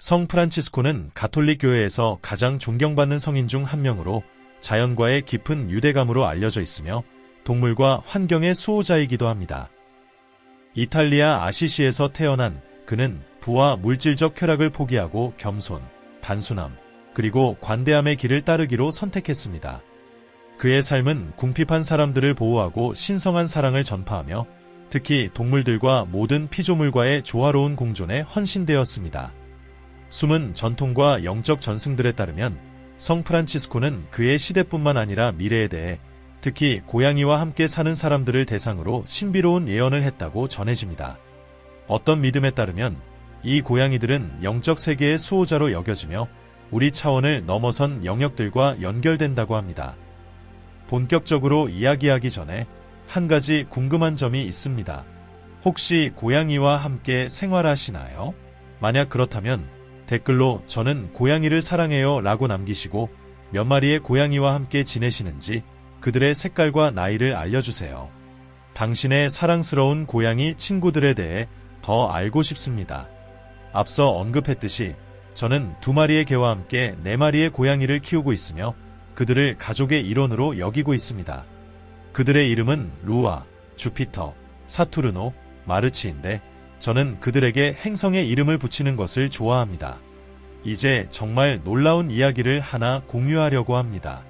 성 프란치스코는 가톨릭 교회에서 가장 존경받는 성인 중 한 명으로 자연과의 깊은 유대감으로 알려져 있으며 동물과 환경의 수호자이기도 합니다. 이탈리아 아시시에서 태어난 그는 부와 물질적 쾌락을 포기하고 겸손, 단순함, 그리고 관대함의 길을 따르기로 선택했습니다. 그의 삶은 궁핍한 사람들을 보호하고 신성한 사랑을 전파하며 특히 동물들과 모든 피조물과의 조화로운 공존에 헌신되었습니다. 숨은 전통과 영적 전승들에 따르면 성 프란치스코는 그의 시대뿐만 아니라 미래에 대해 특히 고양이와 함께 사는 사람들을 대상으로 신비로운 예언을 했다고 전해집니다. 어떤 믿음에 따르면 이 고양이들은 영적 세계의 수호자로 여겨지며 우리 차원을 넘어선 영역들과 연결된다고 합니다. 본격적으로 이야기하기 전에 한 가지 궁금한 점이 있습니다. 혹시 고양이와 함께 생활하시나요? 만약 그렇다면 댓글로 저는 고양이를 사랑해요 라고 남기시고 몇 마리의 고양이와 함께 지내시는지 그들의 색깔과 나이를 알려주세요. 당신의 사랑스러운 고양이 친구들에 대해 더 알고 싶습니다. 앞서 언급했듯이 저는 2마리의 개와 함께 4마리의 고양이를 키우고 있으며 그들을 가족의 일원으로 여기고 있습니다. 그들의 이름은 루아, 주피터, 사투르노, 마르치인데 저는 그들에게 행성의 이름을 붙이는 것을 좋아합니다. 이제 정말 놀라운 이야기를 하나 공유하려고 합니다.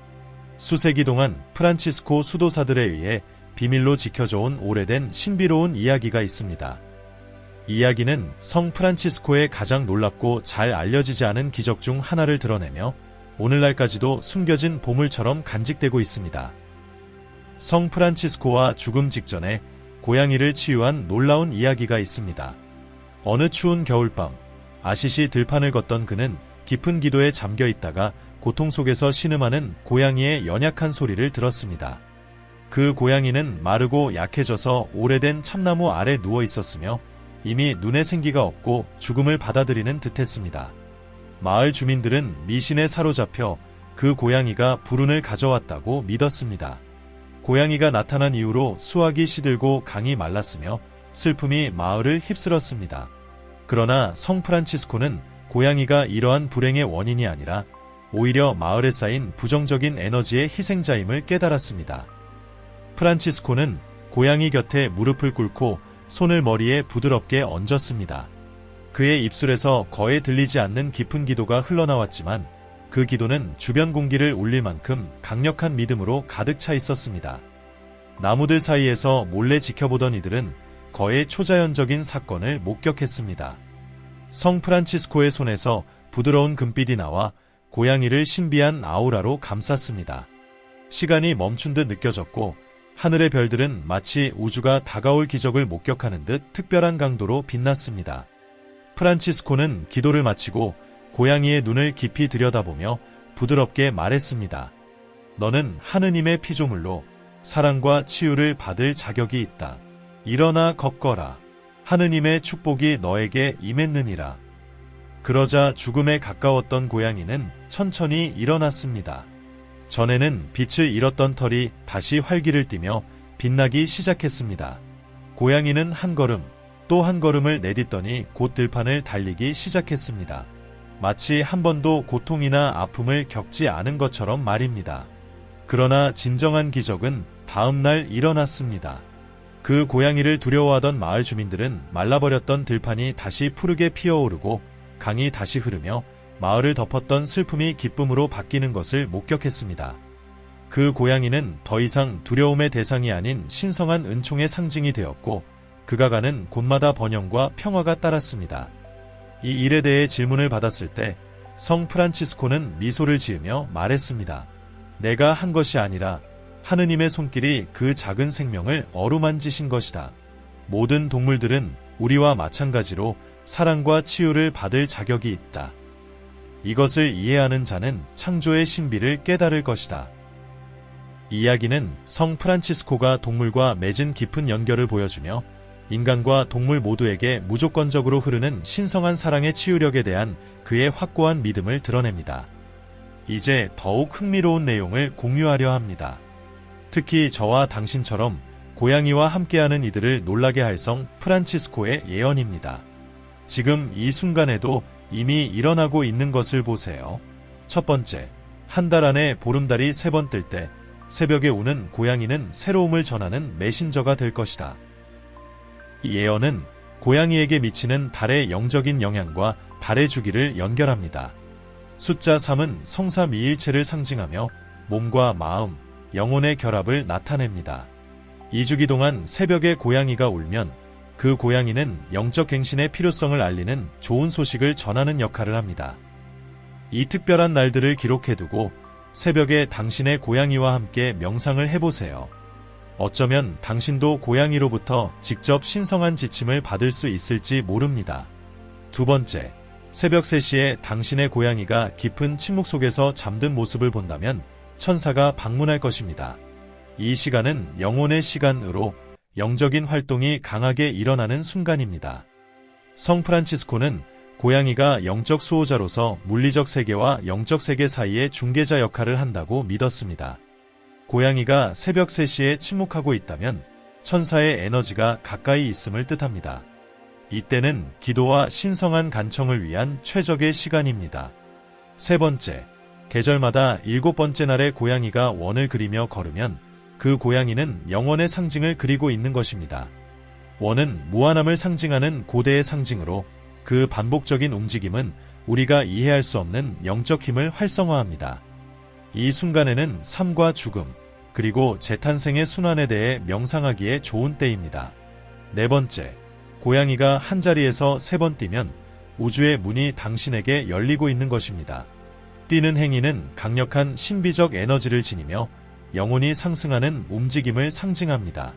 수세기 동안 프란치스코 수도사들에 의해 비밀로 지켜져온 오래된 신비로운 이야기가 있습니다. 이야기는 성 프란치스코의 가장 놀랍고 잘 알려지지 않은 기적 중 하나를 드러내며 오늘날까지도 숨겨진 보물처럼 간직되고 있습니다. 성 프란치스코와 죽음 직전에 고양이를 치유한 놀라운 이야기가 있습니다. 어느 추운 겨울밤, 아시시 들판을 걷던 그는 깊은 기도에 잠겨 있다가 고통 속에서 신음하는 고양이의 연약한 소리를 들었습니다. 그 고양이는 마르고 약해져서 오래된 참나무 아래 누워 있었으며 이미 눈에 생기가 없고 죽음을 받아들이는 듯했습니다. 마을 주민들은 미신에 사로잡혀 그 고양이가 불운을 가져왔다고 믿었습니다. 고양이가 나타난 이후로 수확이 시들고 강이 말랐으며 슬픔이 마을을 휩쓸었습니다. 그러나 성 프란치스코는 고양이가 이러한 불행의 원인이 아니라 오히려 마을에 쌓인 부정적인 에너지의 희생자임을 깨달았습니다. 프란치스코는 고양이 곁에 무릎을 꿇고 손을 머리에 부드럽게 얹었습니다. 그의 입술에서 거의 들리지 않는 깊은 기도가 흘러나왔지만 그 기도는 주변 공기를 울릴 만큼 강력한 믿음으로 가득 차 있었습니다. 나무들 사이에서 몰래 지켜보던 이들은 거의 초자연적인 사건을 목격했습니다. 성 프란치스코의 손에서 부드러운 금빛이 나와 고양이를 신비한 아우라로 감쌌습니다. 시간이 멈춘 듯 느껴졌고 하늘의 별들은 마치 우주가 다가올 기적을 목격하는 듯 특별한 강도로 빛났습니다. 프란치스코는 기도를 마치고 고양이의 눈을 깊이 들여다보며 부드럽게 말했습니다. 너는 하느님의 피조물로 사랑과 치유를 받을 자격이 있다. 일어나 걷거라. 하느님의 축복이 너에게 임했느니라. 그러자 죽음에 가까웠던 고양이는 천천히 일어났습니다. 전에는 빛을 잃었던 털이 다시 활기를 띠며 빛나기 시작했습니다. 고양이는 한 걸음, 또 한 걸음을 내딛더니 곧 들판을 달리기 시작했습니다. 마치 한 번도 고통이나 아픔을 겪지 않은 것처럼 말입니다. 그러나 진정한 기적은 다음 날 일어났습니다. 그 고양이를 두려워하던 마을 주민들은 말라버렸던 들판이 다시 푸르게 피어오르고 강이 다시 흐르며 마을을 덮었던 슬픔이 기쁨으로 바뀌는 것을 목격했습니다. 그 고양이는 더 이상 두려움의 대상이 아닌 신성한 은총의 상징이 되었고 그가 가는 곳마다 번영과 평화가 따랐습니다. 이 일에 대해 질문을 받았을 때 성 프란치스코는 미소를 지으며 말했습니다. 내가 한 것이 아니라 하느님의 손길이 그 작은 생명을 어루만지신 것이다. 모든 동물들은 우리와 마찬가지로 사랑과 치유를 받을 자격이 있다. 이것을 이해하는 자는 창조의 신비를 깨달을 것이다. 이 이야기는 성 프란치스코가 동물과 맺은 깊은 연결을 보여주며 인간과 동물 모두에게 무조건적으로 흐르는 신성한 사랑의 치유력에 대한 그의 확고한 믿음을 드러냅니다. 이제 더욱 흥미로운 내용을 공유하려 합니다. 특히 저와 당신처럼 고양이와 함께하는 이들을 놀라게 할 성 프란치스코의 예언입니다. 지금 이 순간에도 이미 일어나고 있는 것을 보세요. 첫 번째, 한 달 안에 보름달이 3번 뜰 때 새벽에 우는 고양이는 새로움을 전하는 메신저가 될 것이다. 이 예언은 고양이에게 미치는 달의 영적인 영향과 달의 주기를 연결합니다. 숫자 3은 성삼위일체를 상징하며 몸과 마음, 영혼의 결합을 나타냅니다. 이 주기 동안 새벽에 고양이가 울면 그 고양이는 영적 갱신의 필요성을 알리는 좋은 소식을 전하는 역할을 합니다. 이 특별한 날들을 기록해두고 새벽에 당신의 고양이와 함께 명상을 해보세요. 어쩌면 당신도 고양이로부터 직접 신성한 지침을 받을 수 있을지 모릅니다. 두 번째, 새벽 3시에 당신의 고양이가 깊은 침묵 속에서 잠든 모습을 본다면 천사가 방문할 것입니다. 이 시간은 영혼의 시간으로 영적인 활동이 강하게 일어나는 순간입니다. 성 프란치스코는 고양이가 영적 수호자로서 물리적 세계와 영적 세계 사이의 중개자 역할을 한다고 믿었습니다. 고양이가 새벽 3시에 침묵하고 있다면 천사의 에너지가 가까이 있음을 뜻합니다. 이때는 기도와 신성한 간청을 위한 최적의 시간입니다. 세 번째, 계절마다 7번째 날에 고양이가 원을 그리며 걸으면 그 고양이는 영원의 상징을 그리고 있는 것입니다. 원은 무한함을 상징하는 고대의 상징으로 그 반복적인 움직임은 우리가 이해할 수 없는 영적 힘을 활성화합니다. 이 순간에는 삶과 죽음, 그리고 재탄생의 순환에 대해 명상하기에 좋은 때입니다. 네 번째, 고양이가 한자리에서 3번 뛰면 우주의 문이 당신에게 열리고 있는 것입니다. 뛰는 행위는 강력한 신비적 에너지를 지니며 영혼이 상승하는 움직임을 상징합니다.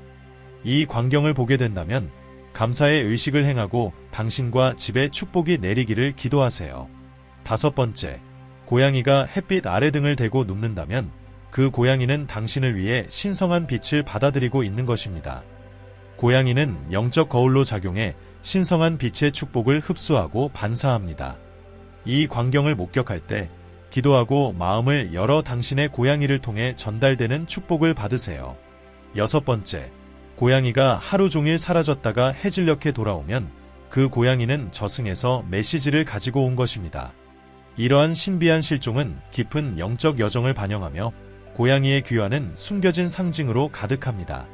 이 광경을 보게 된다면 감사의 의식을 행하고 당신과 집에 축복이 내리기를 기도하세요. 다섯 번째, 고양이가 햇빛 아래 등을 대고 눕는다면 그 고양이는 당신을 위해 신성한 빛을 받아들이고 있는 것입니다. 고양이는 영적 거울로 작용해 신성한 빛의 축복을 흡수하고 반사합니다. 이 광경을 목격할 때 기도하고 마음을 열어 당신의 고양이를 통해 전달되는 축복을 받으세요. 여섯 번째, 고양이가 하루 종일 사라졌다가 해질녘에 돌아오면 그 고양이는 저승에서 메시지를 가지고 온 것입니다. 이러한 신비한 실종은 깊은 영적 여정을 반영하며 고양이의 귀환은 숨겨진 상징으로 가득합니다.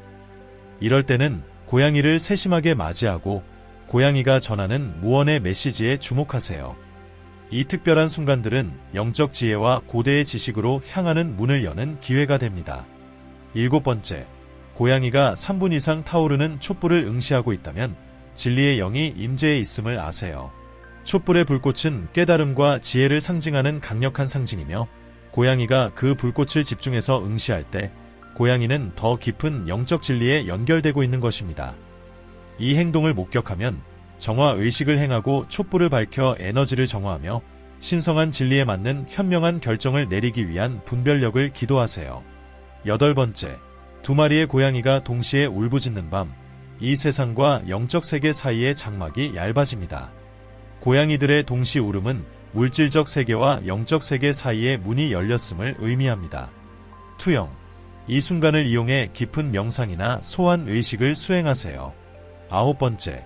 이럴 때는 고양이를 세심하게 맞이하고 고양이가 전하는 무언의 메시지에 주목하세요. 이 특별한 순간들은 영적 지혜와 고대의 지식으로 향하는 문을 여는 기회가 됩니다. 일곱 번째, 고양이가 3분 이상 타오르는 촛불을 응시하고 있다면 진리의 영이 임재해 있음을 아세요. 촛불의 불꽃은 깨달음과 지혜를 상징하는 강력한 상징이며 고양이가 그 불꽃을 집중해서 응시할 때 고양이는 더 깊은 영적 진리에 연결되고 있는 것입니다. 이 행동을 목격하면 정화 의식을 행하고 촛불을 밝혀 에너지를 정화하며 신성한 진리에 맞는 현명한 결정을 내리기 위한 분별력을 기도하세요. 여덟 번째, 2마리의 고양이가 동시에 울부짖는 밤, 이 세상과 영적 세계 사이의 장막이 얇아집니다. 고양이들의 동시 울음은 물질적 세계와 영적 세계 사이의 문이 열렸음을 의미합니다. 투영, 이 순간을 이용해 깊은 명상이나 소환 의식을 수행하세요. 아홉 번째,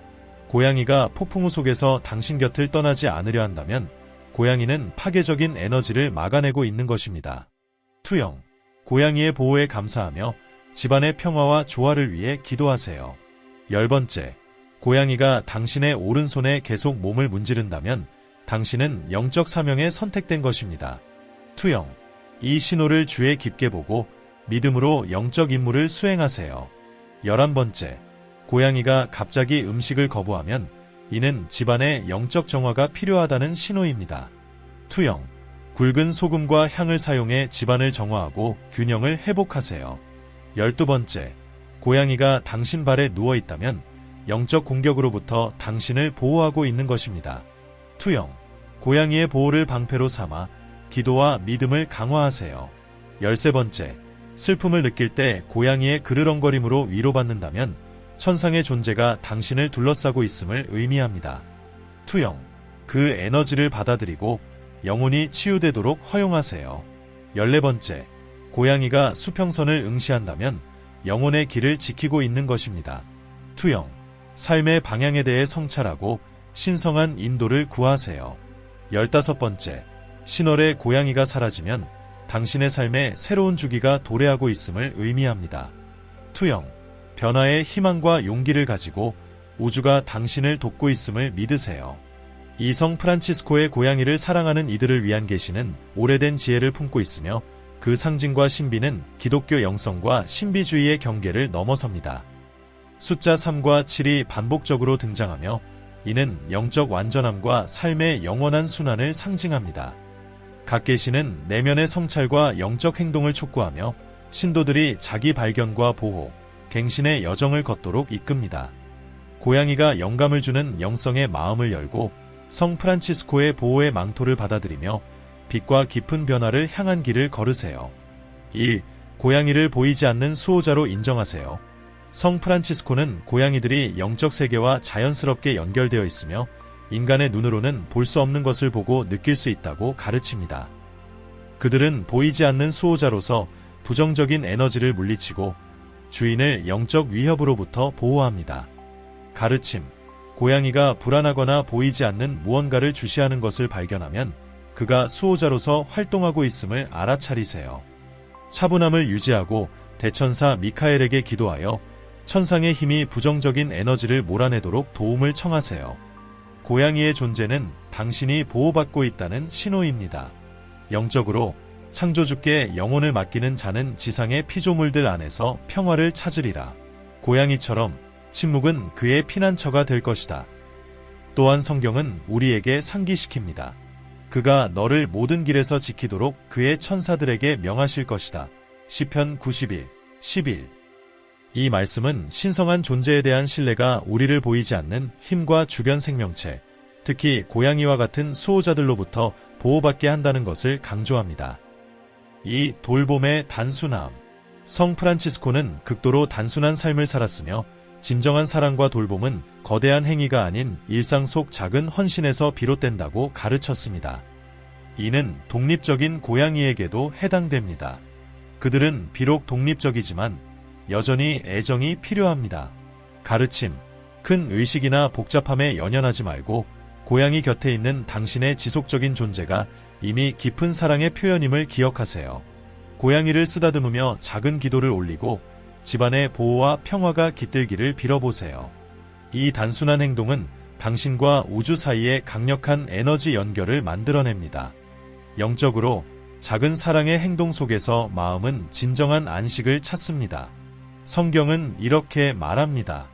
고양이가 폭풍우 속에서 당신 곁을 떠나지 않으려 한다면 고양이는 파괴적인 에너지를 막아내고 있는 것입니다. 투영, 고양이의 보호에 감사하며 집안의 평화와 조화를 위해 기도하세요. 열 번째, 고양이가 당신의 오른손에 계속 몸을 문지른다면 당신은 영적 사명에 선택된 것입니다. 투영, 이 신호를 주에 깊게 보고 믿음으로 영적 임무를 수행하세요. 11번째, 고양이가 갑자기 음식을 거부하면 이는 집안에 영적 정화가 필요하다는 신호입니다. 투영, 굵은 소금과 향을 사용해 집안을 정화하고 균형을 회복하세요. 12번째, 고양이가 당신 발에 누워있다면 영적 공격으로부터 당신을 보호하고 있는 것입니다. 투영, 고양이의 보호를 방패로 삼아 기도와 믿음을 강화하세요. 13번째, 슬픔을 느낄 때 고양이의 그르렁거림으로 위로받는다면 천상의 존재가 당신을 둘러싸고 있음을 의미합니다. 투영, 그 에너지를 받아들이고 영혼이 치유되도록 허용하세요. 14번째, 고양이가 수평선을 응시한다면 영혼의 길을 지키고 있는 것입니다. 투영, 삶의 방향에 대해 성찰하고 신성한 인도를 구하세요. 15번째, 신월에 고양이가 사라지면 당신의 삶에 새로운 주기가 도래하고 있음을 의미합니다. 투영, 변화의 희망과 용기를 가지고 우주가 당신을 돕고 있음을 믿으세요. 이 성 프란치스코의 고양이를 사랑하는 이들을 위한 계시는 오래된 지혜를 품고 있으며 그 상징과 신비는 기독교 영성과 신비주의의 경계를 넘어섭니다. 숫자 3과 7이 반복적으로 등장하며 이는 영적 완전함과 삶의 영원한 순환을 상징합니다. 각 계시는 내면의 성찰과 영적 행동을 촉구하며 신도들이 자기 발견과 보호, 갱신의 여정을 걷도록 이끕니다. 고양이가 영감을 주는 영성의 마음을 열고 성 프란치스코의 보호의 망토를 받아들이며 빛과 깊은 변화를 향한 길을 걸으세요. 1. 고양이를 보이지 않는 수호자로 인정하세요. 성 프란치스코는 고양이들이 영적 세계와 자연스럽게 연결되어 있으며 인간의 눈으로는 볼 수 없는 것을 보고 느낄 수 있다고 가르칩니다. 그들은 보이지 않는 수호자로서 부정적인 에너지를 물리치고 주인을 영적 위협으로부터 보호합니다. 가르침, 고양이가 불안하거나 보이지 않는 무언가를 주시하는 것을 발견하면 그가 수호자로서 활동하고 있음을 알아차리세요. 차분함을 유지하고 대천사 미카엘에게 기도하여 천상의 힘이 부정적인 에너지를 몰아내도록 도움을 청하세요. 고양이의 존재는 당신이 보호받고 있다는 신호입니다. 영적으로 창조주께 영혼을 맡기는 자는 지상의 피조물들 안에서 평화를 찾으리라. 고양이처럼 침묵은 그의 피난처가 될 것이다. 또한 성경은 우리에게 상기시킵니다. 그가 너를 모든 길에서 지키도록 그의 천사들에게 명하실 것이다. 시편 91, 11. 이 말씀은 신성한 존재에 대한 신뢰가 우리를 보이지 않는 힘과 주변 생명체, 특히 고양이와 같은 수호자들로부터 보호받게 한다는 것을 강조합니다. 이 돌봄의 단순함. 성 프란치스코는 극도로 단순한 삶을 살았으며 진정한 사랑과 돌봄은 거대한 행위가 아닌 일상 속 작은 헌신에서 비롯된다고 가르쳤습니다. 이는 독립적인 고양이에게도 해당됩니다. 그들은 비록 독립적이지만 여전히 애정이 필요합니다. 가르침, 큰 의식이나 복잡함에 연연하지 말고 고양이 곁에 있는 당신의 지속적인 존재가 이미 깊은 사랑의 표현임을 기억하세요. 고양이를 쓰다듬으며 작은 기도를 올리고 집안의 보호와 평화가 깃들기를 빌어보세요. 이 단순한 행동은 당신과 우주 사이에 강력한 에너지 연결을 만들어냅니다. 영적으로 작은 사랑의 행동 속에서 마음은 진정한 안식을 찾습니다. 성경은 이렇게 말합니다.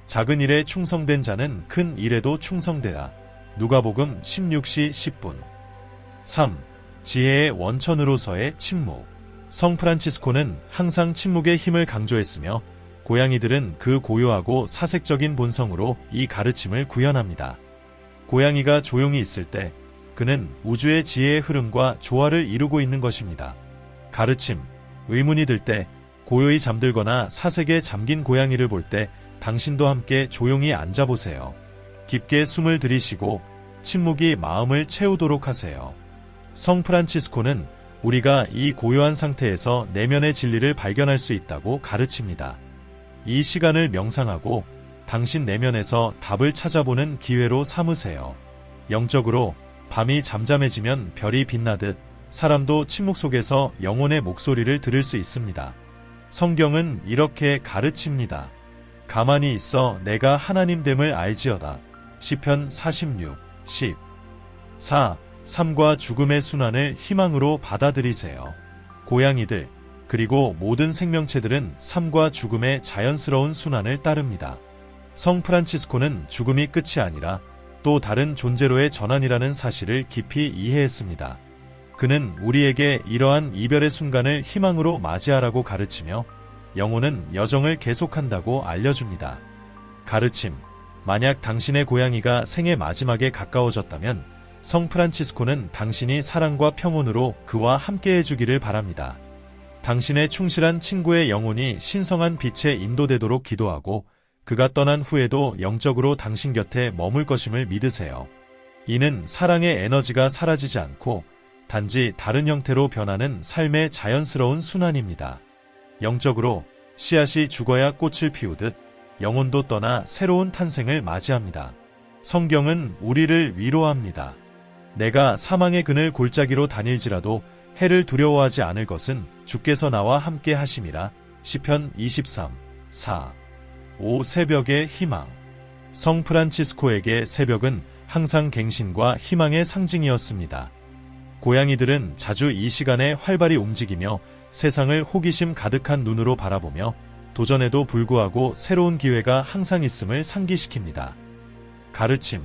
작은 일에 충성된 자는 큰 일에도 충성되라. 누가복음 16시 10분. 3. 지혜의 원천으로서의 침묵. 성 프란치스코는 항상 침묵의 힘을 강조했으며 고양이들은 그 고요하고 사색적인 본성으로 이 가르침을 구현합니다. 고양이가 조용히 있을 때 그는 우주의 지혜의 흐름과 조화를 이루고 있는 것입니다. 가르침, 의문이 들 때 고요히 잠들거나 사색에 잠긴 고양이를 볼 때 당신도 함께 조용히 앉아보세요. 깊게 숨을 들이쉬고 침묵이 마음을 채우도록 하세요. 성 프란치스코는 우리가 이 고요한 상태에서 내면의 진리를 발견할 수 있다고 가르칩니다. 이 시간을 명상하고 당신 내면에서 답을 찾아보는 기회로 삼으세요. 영적으로 밤이 잠잠해지면 별이 빛나듯 사람도 침묵 속에서 영혼의 목소리를 들을 수 있습니다. 성경은 이렇게 가르칩니다. 가만히 있어 내가 하나님됨을 알지어다. 시편 46, 10. 4. 삶과 죽음의 순환을 희망으로 받아들이세요. 고양이들, 그리고 모든 생명체들은 삶과 죽음의 자연스러운 순환을 따릅니다. 성 프란치스코는 죽음이 끝이 아니라 또 다른 존재로의 전환이라는 사실을 깊이 이해했습니다. 그는 우리에게 이러한 이별의 순간을 희망으로 맞이하라고 가르치며 영혼은 여정을 계속한다고 알려줍니다. 가르침, 만약 당신의 고양이가 생의 마지막에 가까워졌다면 성 프란치스코는 당신이 사랑과 평온으로 그와 함께 해주기를 바랍니다. 당신의 충실한 친구의 영혼이 신성한 빛에 인도되도록 기도하고 그가 떠난 후에도 영적으로 당신 곁에 머물 것임을 믿으세요. 이는 사랑의 에너지가 사라지지 않고 단지 다른 형태로 변하는 삶의 자연스러운 순환입니다. 영적으로 씨앗이 죽어야 꽃을 피우듯 영혼도 떠나 새로운 탄생을 맞이합니다. 성경은 우리를 위로합니다. 내가 사망의 그늘 골짜기로 다닐지라도 해를 두려워하지 않을 것은 주께서 나와 함께 하심이라. 시편 23, 4. 5. 새벽의 희망. 성 프란치스코에게 새벽은 항상 갱신과 희망의 상징이었습니다. 고양이들은 자주 이 시간에 활발히 움직이며 세상을 호기심 가득한 눈으로 바라보며 도전에도 불구하고 새로운 기회가 항상 있음을 상기시킵니다. 가르침.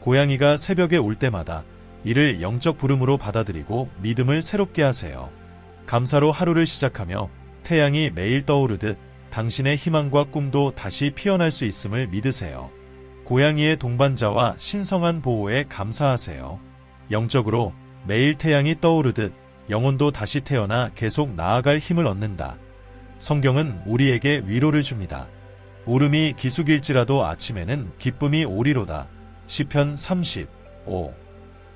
고양이가 새벽에 올 때마다 이를 영적 부름으로 받아들이고 믿음을 새롭게 하세요. 감사로 하루를 시작하며 태양이 매일 떠오르듯 당신의 희망과 꿈도 다시 피어날 수 있음을 믿으세요. 고양이의 동반자와 신성한 보호에 감사하세요. 영적으로 매일 태양이 떠오르듯 영혼도 다시 태어나 계속 나아갈 힘을 얻는다. 성경은 우리에게 위로를 줍니다. 울음이 기숙일지라도 아침에는 기쁨이 오리로다. 시편 35.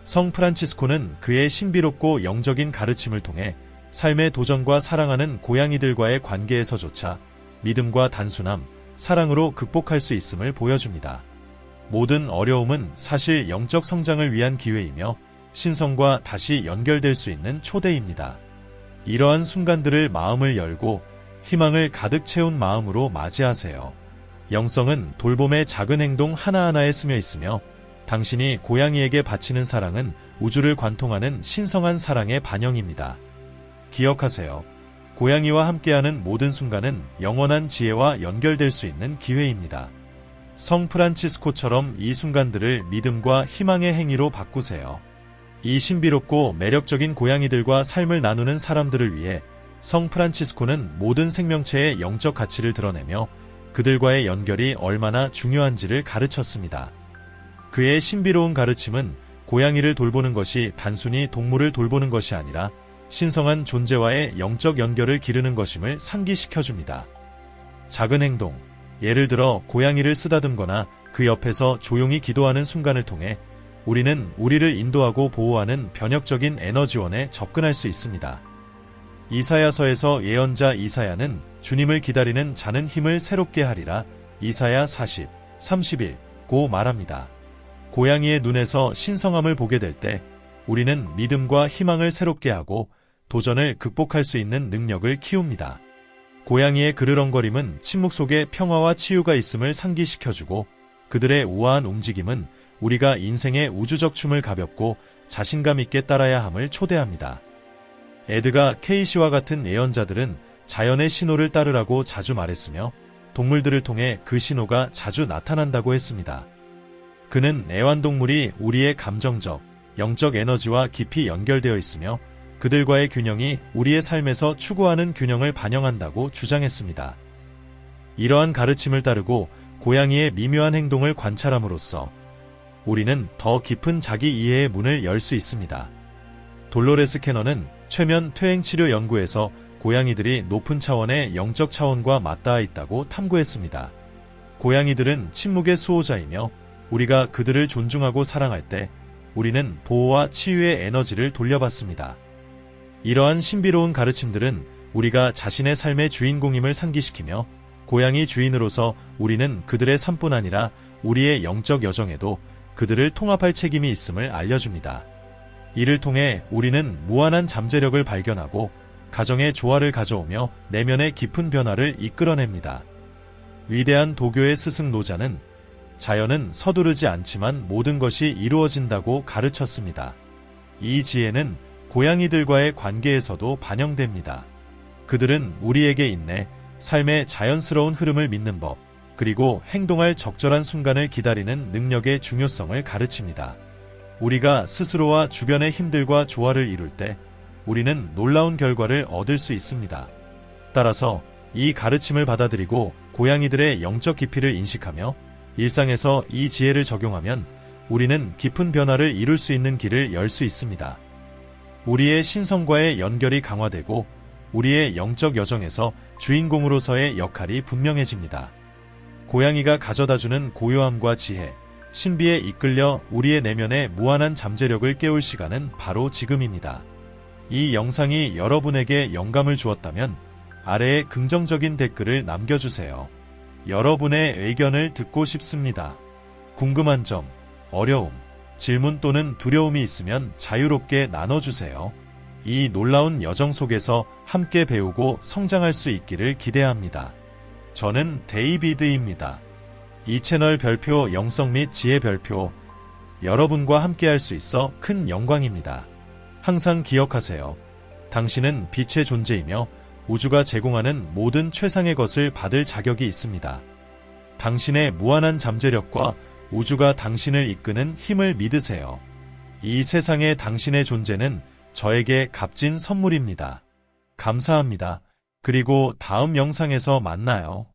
성 프란치스코는 그의 신비롭고 영적인 가르침을 통해 삶의 도전과 사랑하는 고양이들과의 관계에서조차 믿음과 단순함, 사랑으로 극복할 수 있음을 보여줍니다. 모든 어려움은 사실 영적 성장을 위한 기회이며 신성과 다시 연결될 수 있는 초대입니다. 이러한 순간들을 마음을 열고 희망을 가득 채운 마음으로 맞이하세요. 영성은 돌봄의 작은 행동 하나하나에 스며 있으며 당신이 고양이에게 바치는 사랑은 우주를 관통하는 신성한 사랑의 반영입니다. 기억하세요. 고양이와 함께하는 모든 순간은 영원한 지혜와 연결될 수 있는 기회입니다. 성 프란치스코처럼 이 순간들을 믿음과 희망의 행위로 바꾸세요. 이 신비롭고 매력적인 고양이들과 삶을 나누는 사람들을 위해 성 프란치스코는 모든 생명체의 영적 가치를 드러내며 그들과의 연결이 얼마나 중요한지를 가르쳤습니다. 그의 신비로운 가르침은 고양이를 돌보는 것이 단순히 동물을 돌보는 것이 아니라 신성한 존재와의 영적 연결을 기르는 것임을 상기시켜줍니다. 작은 행동, 예를 들어 고양이를 쓰다듬거나 그 옆에서 조용히 기도하는 순간을 통해 우리는 우리를 인도하고 보호하는 변혁적인 에너지원에 접근할 수 있습니다. 이사야서에서 예언자 이사야는 주님을 기다리는 자는 힘을 새롭게 하리라. 이사야 40, 31고 말합니다. 고양이의 눈에서 신성함을 보게 될 때 우리는 믿음과 희망을 새롭게 하고 도전을 극복할 수 있는 능력을 키웁니다. 고양이의 그르렁거림은 침묵 속에 평화와 치유가 있음을 상기시켜주고 그들의 우아한 움직임은 우리가 인생의 우주적 춤을 가볍고 자신감 있게 따라야 함을 초대합니다. 에드가 케이시와 같은 예언자들은 자연의 신호를 따르라고 자주 말했으며 동물들을 통해 그 신호가 자주 나타난다고 했습니다. 그는 애완동물이 우리의 감정적, 영적 에너지와 깊이 연결되어 있으며 그들과의 균형이 우리의 삶에서 추구하는 균형을 반영한다고 주장했습니다. 이러한 가르침을 따르고 고양이의 미묘한 행동을 관찰함으로써 우리는 더 깊은 자기 이해의 문을 열 수 있습니다. 돌로레스 캐너는 최면 퇴행치료 연구에서 고양이들이 높은 차원의 영적 차원과 맞닿아 있다고 탐구했습니다. 고양이들은 침묵의 수호자이며 우리가 그들을 존중하고 사랑할 때 우리는 보호와 치유의 에너지를 돌려받습니다. 이러한 신비로운 가르침들은 우리가 자신의 삶의 주인공임을 상기시키며 고양이 주인으로서 우리는 그들의 삶뿐 아니라 우리의 영적 여정에도 그들을 통합할 책임이 있음을 알려줍니다. 이를 통해 우리는 무한한 잠재력을 발견하고 가정의 조화를 가져오며 내면의 깊은 변화를 이끌어냅니다. 위대한 도교의 스승 노자는 자연은 서두르지 않지만 모든 것이 이루어진다고 가르쳤습니다. 이 지혜는 고양이들과의 관계에서도 반영됩니다. 그들은 우리에게 인내, 삶의 자연스러운 흐름을 믿는 법, 그리고 행동할 적절한 순간을 기다리는 능력의 중요성을 가르칩니다. 우리가 스스로와 주변의 힘들과 조화를 이룰 때 우리는 놀라운 결과를 얻을 수 있습니다. 따라서 이 가르침을 받아들이고 고양이들의 영적 깊이를 인식하며 일상에서 이 지혜를 적용하면 우리는 깊은 변화를 이룰 수 있는 길을 열 수 있습니다. 우리의 신성과의 연결이 강화되고 우리의 영적 여정에서 주인공으로서의 역할이 분명해집니다. 고양이가 가져다주는 고요함과 지혜, 신비에 이끌려 우리의 내면의 무한한 잠재력을 깨울 시간은 바로 지금입니다. 이 영상이 여러분에게 영감을 주었다면 아래에 긍정적인 댓글을 남겨주세요. 여러분의 의견을 듣고 싶습니다. 궁금한 점, 어려움, 질문 또는 두려움이 있으면 자유롭게 나눠주세요. 이 놀라운 여정 속에서 함께 배우고 성장할 수 있기를 기대합니다. 저는 데이비드입니다. 이 채널 별표 영성 및 지혜 별표 여러분과 함께할 수 있어 큰 영광입니다. 항상 기억하세요. 당신은 빛의 존재이며 우주가 제공하는 모든 최상의 것을 받을 자격이 있습니다. 당신의 무한한 잠재력과 우주가 당신을 이끄는 힘을 믿으세요. 이 세상에 당신의 존재는 저에게 값진 선물입니다. 감사합니다. 그리고 다음 영상에서 만나요.